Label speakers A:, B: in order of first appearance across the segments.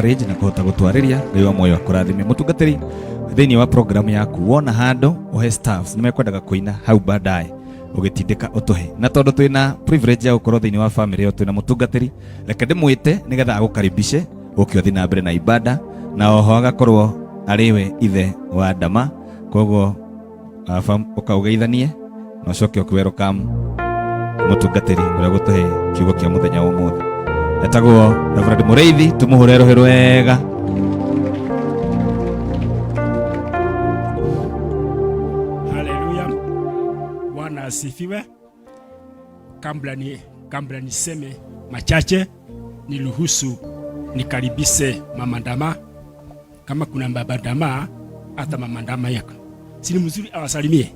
A: courage na kuhota gutwariria ngai wa moyo akurathime mutungatiri thini wa program yaku wona hando ohe staffs nimekwendaga kuina hau baadaye ugitindika utuhe na tondu twina privilege ya gukorwo thini wa family yo twina mutungatiri reke ndimwite nigetha agukaribishe ukiothi na mbere na ibada na oho agakorwo ariwe ithe wa ndama koguo ukaugeithanie na ucoke ukwerokam mutungatiri uria gutuhe kiugo kia muthenya wa umuthi etagwo Reverend Mureithi tumuhure rohero wega.
B: Haleluya, Bwana asifiwe. Kabla niseme machache, niruhusu nikaribise mama ndama. Kama kuna baba ndama hata mama ndama yako si mzuri awasalimie.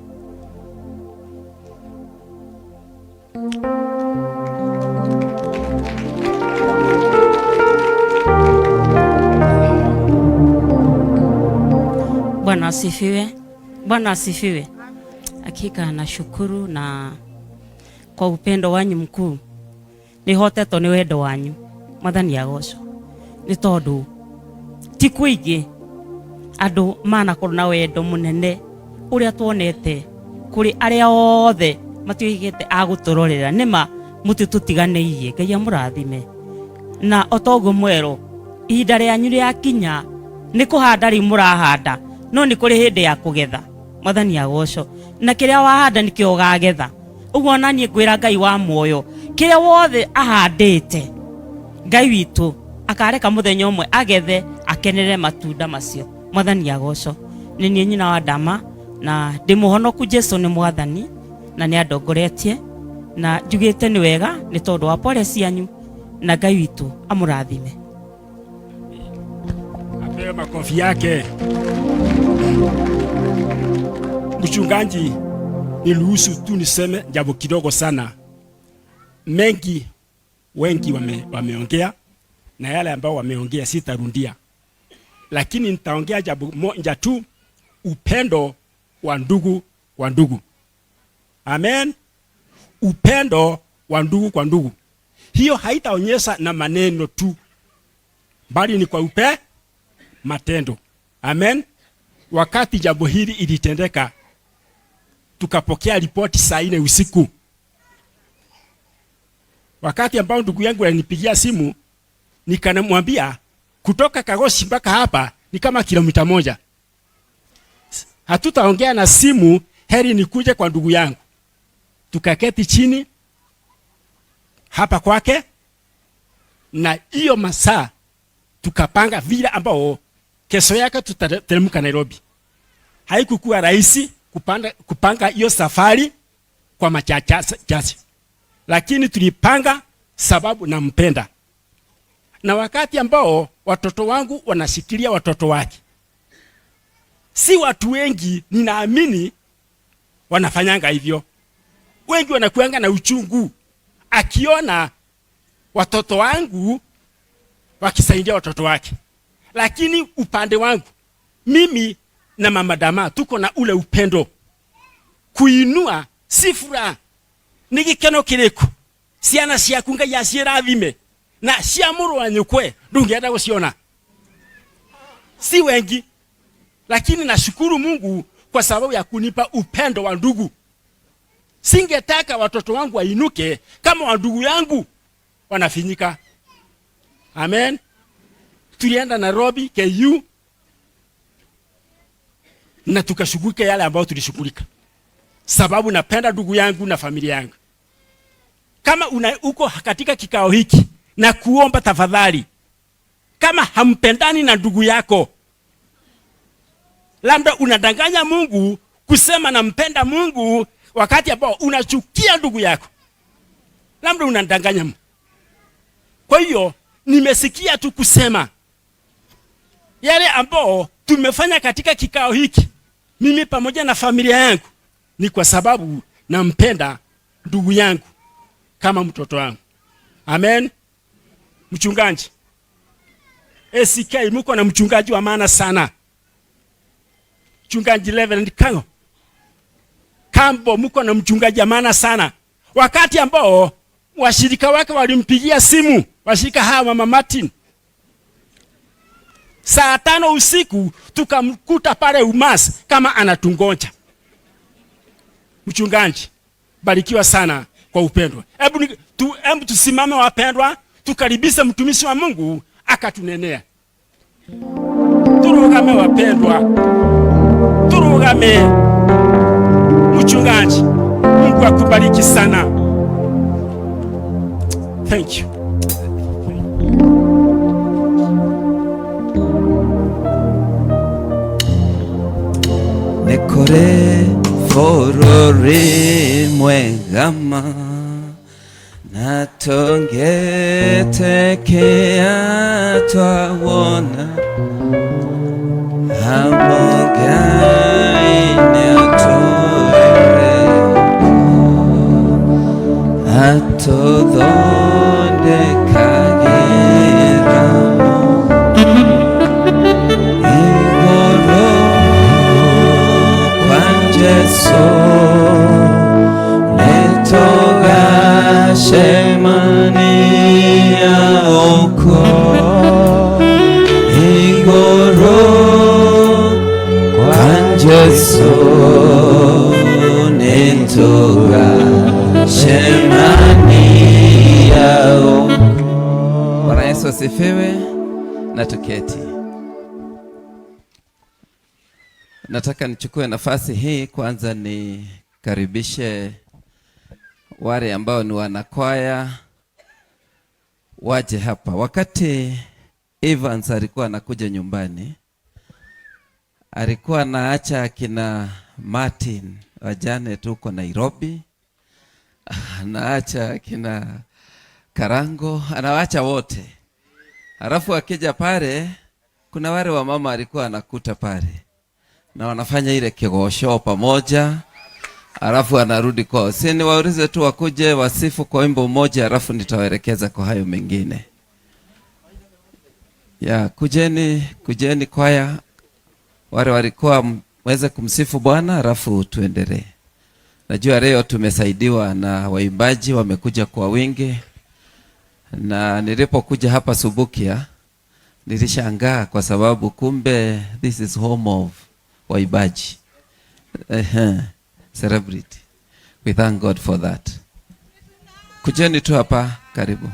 C: Bwana asifiwe. Bwana asifiwe. Hakika nashukuru na kwa upendo wanyu mkuu. Nihotetwo ni wendo wanyu. Mwathani agocwo. Ni tondu ti kuingi andu manakorwo na wendo munene uria tuonete kuri aria othe matuigite aguturorera nima mutitutiganeirie Ngai amurathime na otogo mwero ihinda rĩanyu rĩakinya ni kuhanda ri murahanda no ni kuri hindi ya kugetha. Mwathani agocwo na kiria wahanda nikio ugagetha. Uguo nanie ngwira Ngai wa muoyo kiria wothe ahandite Ngai witu akareka muthenya umwe agethe akenere matunda macio. Mwathani agocwo ni nie nyina wa ndama na ndimuhonoku Jesu ni mwathani na ni andongoretie na njugite ni wega ni tondu wa pole cianyu na Ngai witu amurathime.
B: Apewe makofi yake. Mchungaji, niruhusu tu niseme jambo kidogo sana. Wengi wameongea na yale ambao wameongea sitarundia. Lakini nitaongea jambo moja tu, upendo wa ndugu kwa ndugu. Amen. Upendo wa ndugu kwa ndugu. Hiyo haitaonyesha na maneno tu, bali ni kwa matendo. Amen. Wakati jambo hili ilitendeka, tukapokea ripoti saa 4 usiku. Wakati ambao ndugu yangu alinipigia simu, nikanamwambia kutoka Kagosi mpaka hapa ni kama kilomita 1. Hatutaongea na simu, heri nikuje kwa ndugu yangu. Tukaketi chini hapa kwake na hiyo masaa tukapanga vile ambao kesho yake tutateremka Nairobi. Haikukuwa rahisi kupanga hiyo safari kwa machache. Lakini tulipanga sababu nampenda. Na wakati ambao watoto wangu wanashikilia watoto wake, si watu wengi ninaamini wanafanyanga hivyo. Wengi wanakuanga na uchungu akiona watoto wangu wakisaidia watoto wake. Lakini upande wangu mimi na mama Dama tuko na ule upendo. Kuinua si furaha, ni gikeno kiriko. Ciana ciaku Ngai acirathime na cia muru wa nyukwe ndungienda guciona. Si wengi, lakini nashukuru Mungu kwa sababu ya kunipa upendo wa ndugu. Singetaka watoto wangu wainuke kama wa ndugu yangu wanafinyika. Amen. Tulienda Nairobi KU na tukashughulika yale ambayo tulishughulika, sababu napenda ndugu yangu na familia yangu. Kama uko katika kikao hiki na kuomba tafadhali, kama hampendani na ndugu yako, labda unadanganya Mungu kusema nampenda Mungu wakati ambao unachukia ndugu yako, labda unadanganya Mungu. Kwa hiyo nimesikia tu kusema yale ambao tumefanya katika kikao hiki, mimi pamoja na familia yangu, ni kwa sababu nampenda ndugu yangu kama mtoto wangu. Amen. Mchungaji SK, mko na mchungaji wa maana sana. Mchungaji Reverend Kambo, mko na mchungaji wa maana sana. Wakati ambao washirika wake walimpigia simu, washirika hawa mama Martin, saa 5 usiku tukamkuta pale Umasi kama anatungoja. Mchungaji, barikiwa sana kwa upendo. Hebu tusimame wapendwa, tukaribishe mtumishi wa Mungu akatunenea. Turugame wapendwa. Turugame. Mchungaji, Mungu akubariki sana. Thank you.
D: Nekore forore mwegama natongetekea twawona hamogaine atoere atodhonde kagiramo igoro kwanjeso netoga shemania oko igoro kwanjeso netoga shemania oko. Bwana Yesu asifiwe. Na tuketi. Nataka nichukue nafasi hii kwanza nikaribishe wale ambao ni wanakwaya waje hapa. Wakati Evans alikuwa anakuja nyumbani, alikuwa anaacha akina Martin wajane tuko Nairobi, anaacha akina Karango, anawaacha wote. Halafu akija pale kuna wale wa mama alikuwa anakuta pale na wanafanya ile kigosho pamoja, halafu anarudi kwao. Si niwaulize tu wakuje wasifu kwa wimbo mmoja, halafu nitawaelekeza kwa hayo mengine. Ya, kujeni kwaya wale walikuwa mweze kumsifu Bwana, halafu tuendelee. Najua leo tumesaidiwa na waimbaji, wamekuja kwa wingi. Na nilipokuja hapa Subukia nilishangaa kwa sababu kumbe this is home of waibaji. Celebrity. We thank God for that. Kujeni tu hapa, karibu.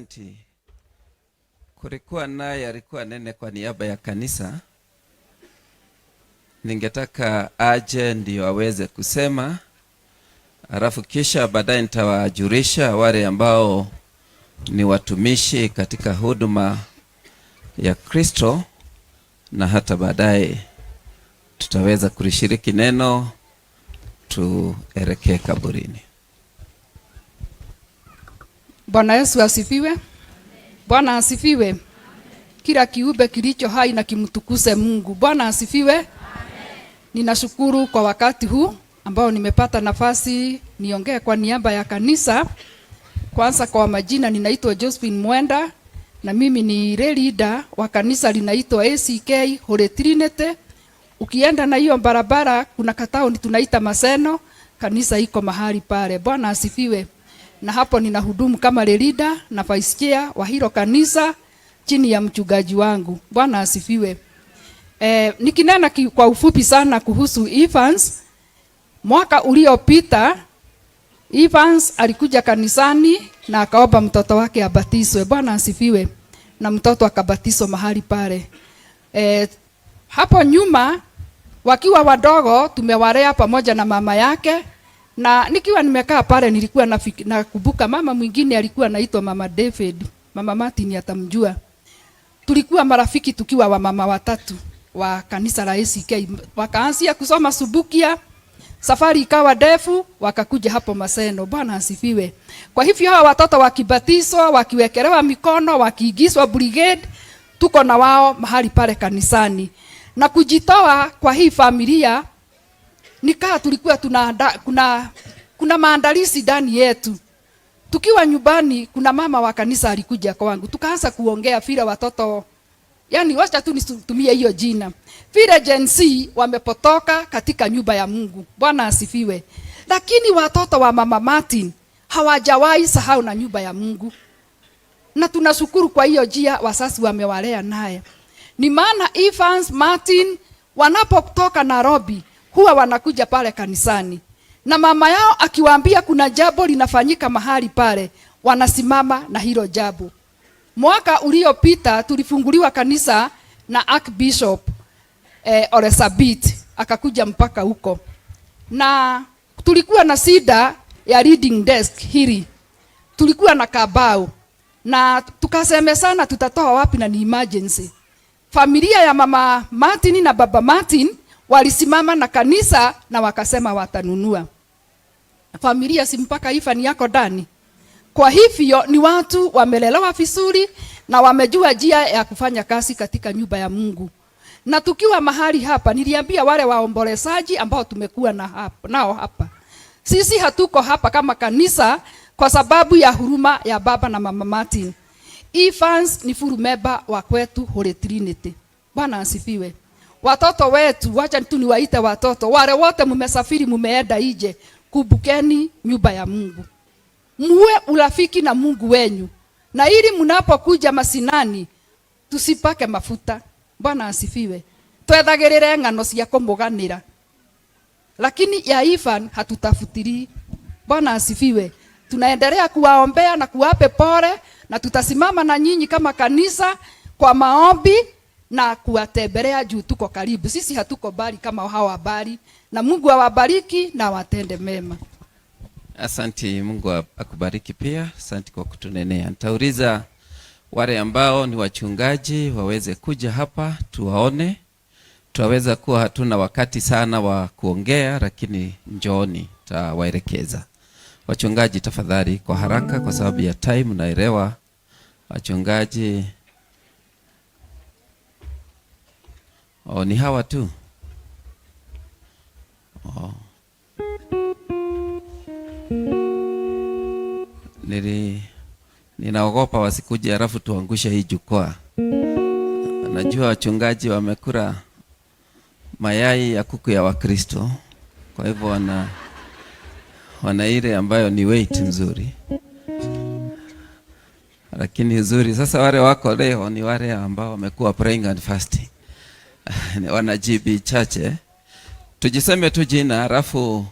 D: Asanti. Kulikuwa naye alikuwa nene kwa niaba ya kanisa. Ningetaka aje ndio aweze kusema, alafu kisha baadaye nitawajulisha wale ambao ni watumishi katika huduma ya Kristo, na hata baadaye tutaweza kulishiriki neno tuelekee kaburini.
E: Bwana Yesu asifiwe. Bwana asifiwe. Kila kiumbe kilicho hai na kimtukuse Mungu. Bwana asifiwe. Amen. Ninashukuru kwa wakati huu ambao nimepata nafasi niongee kwa niaba ya kanisa. Kwanza kwa majina, ninaitwa Josephine Mwenda na mimi ni leader wa kanisa linaitwa ACK Holy Trinity. Ukienda na hiyo barabara kuna katao tunaita Maseno, kanisa iko mahali pale. Bwana asifiwe. Na hapo ninahudumu kama leader na vice chair wa hilo kanisa chini ya mchungaji wangu. Bwana asifiwe. Nikinena kwa ufupi sana kuhusu Evans. Mwaka uliopita Evans alikuja kanisani na akaomba mtoto wake abatizwe. Bwana asifiwe. Na mtoto akabatizwa mahali pale. Hapo nyuma wakiwa wadogo tumewalea pamoja na mama yake, na nikiwa nimekaa pale nilikuwa nakumbuka mama mwingine alikuwa anaitwa Mama David. Mama Martin atamjua. Tulikuwa marafiki tukiwa wa mama watatu wa kanisa la ACK. Wakaanzia kusoma Subukia, safari ikawa ndefu, wakakuja hapo Maseno. Bwana asifiwe. Kwa hivyo hawa watoto wakibatizwa, wakiwekelewa mikono, wakiigizwa brigade, tuko na wao mahali pale kanisani. Na kujitoa kwa hii familia nikaa tulikuwa kuna maandalizi ndani yetu. Tukiwa nyumbani kuna mama wa kanisa alikuja kwangu. Tukaanza kuongea vile watoto, yani wacha tu nitumie hiyo jina, vile Gen Z wamepotoka katika nyumba ya Mungu. Bwana asifiwe. Lakini watoto wa Mama Martin hawajawahi sahau na nyumba ya Mungu. Na tunashukuru kwa hiyo njia wasasi wamewalea naye. Ni maana Evans Martin wanapotoka Nairobi huwa wanakuja pale kanisani. Na mama yao akiwaambia kuna jambo linafanyika mahali pale, wanasimama na hilo jambo. Mwaka uliopita tulifunguliwa kanisa na Archbishop Ole Sabit, akakuja mpaka huko. Na tulikuwa na shida ya reading desk hili. Tulikuwa na kabao. Na tukaseme sana tutatoa wapi na ni emergency. Familia ya Mama Martin na Baba Martin walisimama na kanisa na wakasema watanunua. Familia si mpaka ifa ni yako ndani. Kwa hivyo ni watu wamelelewa vizuri na wamejua njia ya kufanya kazi katika nyumba ya Mungu. Na tukiwa mahali hapa niliambia wale waombolezaji ambao tumekuwa nao hapa. Sisi hatuko hapa kama kanisa kwa sababu ya huruma ya Baba na Mama Martin. Evans ni full member wa kwetu Holy Trinity. Bwana asifiwe. Watoto wetu, wacha tu niwaite watoto, wale wote mmesafiri mumeenda nje, kumbukeni nyumba ya Mungu. Muwe urafiki na Mungu wenyu. Na ili mnapokuja masinani tusipake mafuta. Bwana asifiwe. Twethagirire ngano cia kumuganira. Lakini ya Ivan hatutafutiri. Bwana asifiwe. Tunaendelea kuwaombea na kuwape pole, na tutasimama na nyinyi kama kanisa kwa maombi na kuwatembelea juu tuko karibu. Sisi hatuko bali kama hawa bali, na Mungu awabariki na watende mema.
D: Asante, Mungu akubariki pia. Asante kwa kutunenea. Nitauliza wale ambao ni wachungaji waweze kuja hapa tuwaone. Tuwaweza kuwa hatuna wakati sana wa kuongea, lakini njooni tawaelekeza. Wachungaji tafadhali kwa haraka kwa sababu ya time, naelewa wachungaji. Ni hawa tu. Ninaogopa wasikuje halafu tuangushe hii jukwaa. Najua wachungaji wamekula mayai ya kuku ya Wakristo. Kwa hivyo wana ile ambayo ni weight nzuri. Lakini nzuri sasa wale wako leo ni wale ambao wamekuwa praying and fasting. Wana GB chache. Tujiseme tu jina halafu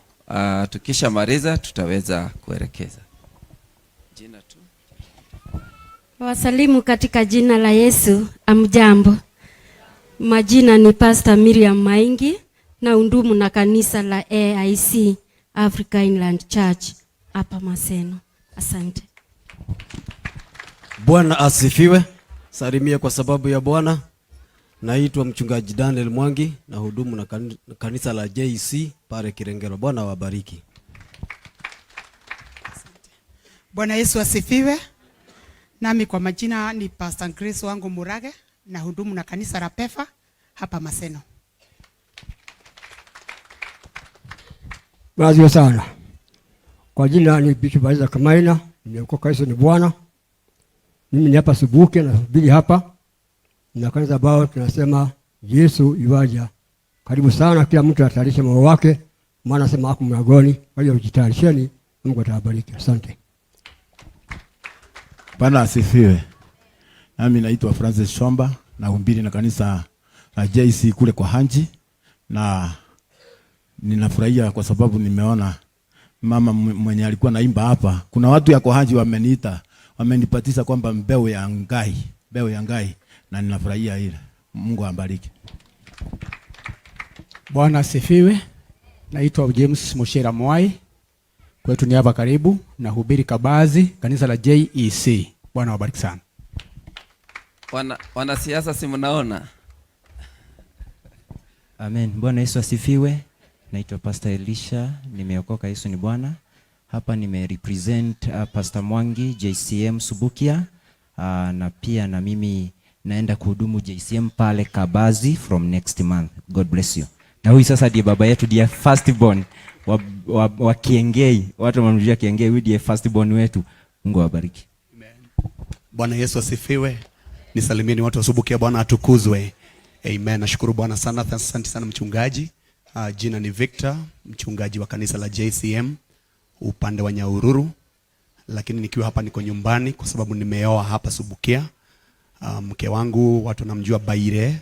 D: tukisha maliza tutaweza kuelekeza. Jina tu.
F: Wasalimu katika jina la Yesu. Amjambo. Majina ni Pastor Miriam Maingi na undumu na kanisa la AIC Africa Inland Church hapa Maseno. Asante.
G: Bwana asifiwe. Salimia kwa sababu ya Bwana. Naitwa mchungaji Daniel Mwangi na hudumu na kanisa la JC pale Kirengero. Bwana wabariki.
H: Bwana Yesu asifiwe. Nami kwa majina ni Pastor Grace wangu Murage na hudumu na kanisa la Pefa hapa Maseno.
I: Basi sana. Kwa jina ni Bishop Isaac Kamaina, nimeokoka Yesu ni Bwana. Mimi ni hapa Subuke na hubiri hapa. Na kanisa ambao tunasema Yesu yuaja. Karibu sana, kila mtu atayarishe moyo wake, maana nasema hapo mlangoni. Kwa hiyo jitayarisheni, Mungu atawabariki. Asante.
J: Bwana asifiwe. Nami naitwa Francis Shomba na hubiri na kanisa la JC kule kwa Hanji, na ninafurahia kwa sababu nimeona mama mwenye alikuwa naimba hapa. Kuna watu ya kwa Hanji wameniita, wamenipatisha kwamba mbeo ya ngai, na ninafurahia ile. Mungu awabariki.
B: Bwana asifiwe. Naitwa James Moshera Mwai. Kwetu ni hapa karibu na hubiri Kabazi, kanisa la JEC. Bwana wabariki sana.
D: Wanasiasa si mnaona?
K: Amen. Bwana Yesu asifiwe. Naitwa Pastor Elisha, nimeokoka Yesu ni Bwana. Hapa represent Pastor Mwangi JCM Subukia, na pia na mimi naenda kuhudumu JCM pale Kabazi from next month. God bless you. Na huyu sasa ndiye baba yetu, ndiye firstborn wa Kiengei. Watu wanamjua Kiengei, huyu ndiye firstborn wetu. Mungu awabariki.
L: Amen. Bwana Yesu asifiwe. Nisalimieni watu wa Subukia, Bwana atukuzwe. Amen. Nashukuru Bwana sana. Asante sana mchungaji. Jina ni Victor, mchungaji wa kanisa la JCM upande wa Nyahururu, lakini nikiwa hapa niko nyumbani kwa sababu nimeoa hapa Subukia. Mke wangu watu namjua Baire.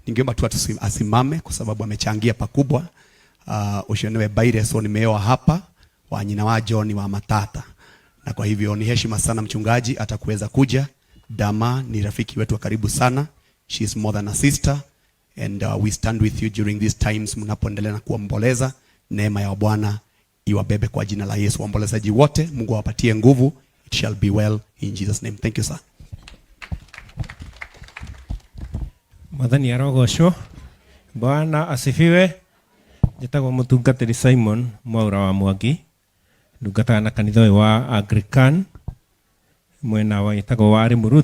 L: Ningeomba tu asimame kwa sababu amechangia pakubwa. Ushonewe Baire, so nimeoa hapa wa nyina wa John wa Matata. Na kwa hivyo ni heshima sana mchungaji atakuweza kuja. Dama ni rafiki wetu wa karibu sana. She is more than a sister, and we stand with you during these times mnapoendelea na kuomboleza. Neema ya Bwana iwabebe kwa jina la Yesu. Waombolezaji wote, Mungu awapatie nguvu. It shall be well in Jesus name. Thank you sir.
M: Mwathani arogocwo. Bwana asifiwe. Njĩtagwo mũtungatĩri Simon Mwaura wa Mwangi. Ndungataga na kanitha wa Anglican mwena wa ĩtagwo wa Limuru